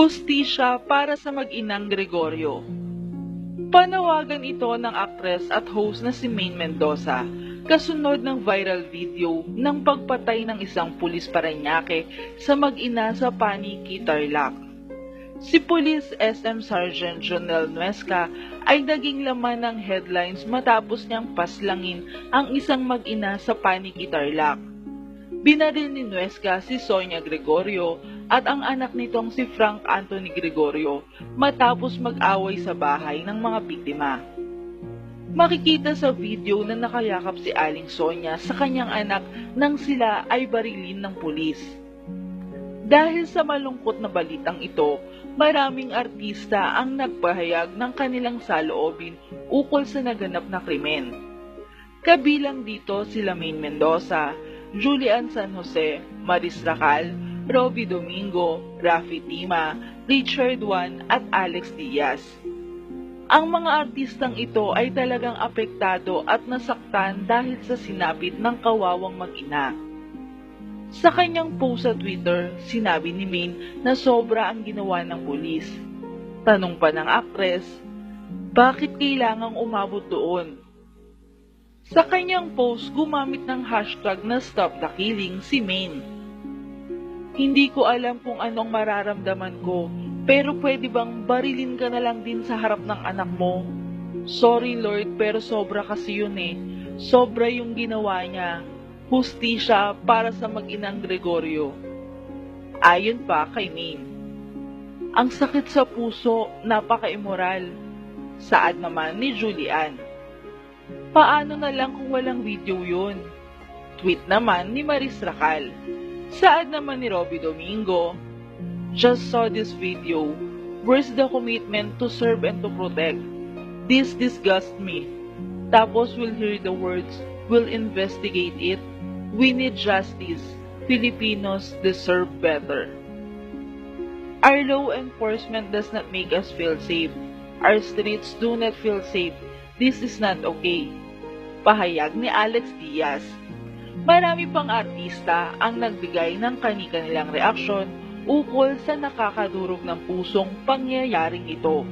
Hustisya para sa mag-inang Gregorio. Panawagan ito ng aktres at host na si Maine Mendoza, kasunod ng viral video ng pagpatay ng isang pulis Parañaque sa mag-ina sa Paniki, Tarlac. Si Police SM Sergeant Jonel Nuesca ay naging laman ng headlines matapos niyang paslangin ang isang mag-ina sa Paniki, Tarlac. Binaril ni Nuesca si Sonia Gregorio at ang anak nitong si Frank Anthony Gregorio matapos mag-away sa bahay ng mga biktima. Makikita sa video na nakayakap si Aling Sonia sa kanyang anak nang sila ay barilin ng pulis. Dahil sa malungkot na balitang ito, maraming artista ang nagpahayag ng kanilang saloobin ukol sa naganap na krimen. Kabilang dito sila Maine Mendoza, Julian San Jose, Maris Racal, Roby Domingo, Rafi Tima, Richard Juan at Alex Diaz. Ang mga artistang ito ay talagang apektado at nasaktan dahil sa sinapit ng kawawang mag-ina. Sa kanyang post sa Twitter, sinabi ni Maine na sobra ang ginawa ng pulis. Tanong pa ng aktres, bakit kailangang umabot doon? Sa kanyang post, gumamit ng hashtag na Stop the Killing si Maine. Hindi ko alam kung anong mararamdaman ko, pero pwede bang barilin ka na lang din sa harap ng anak mo? Sorry Lord, pero sobra kasi yun eh. Sobra yung ginawa niya. Hustisya para sa mag-inang Gregorio. Ayon pa kay Maine. Ang sakit sa puso, napaka-immoral. Saad naman ni Julian. Paano na lang kung walang video yun? Tweet naman ni Maris Racal. Saad naman ni Roby Domingo, just saw this video. Where's the commitment to serve and to protect? This disgusts me. Tapos we'll hear the words, we'll investigate it. We need justice. Filipinos deserve better. Our law enforcement does not make us feel safe. Our streets do not feel safe. This is not okay. Pahayag ni Alex Diaz. Marami pang artista ang nagbigay ng kani-kanilang reaksyon ukol sa nakakadurog ng pusong pangyayaring ito.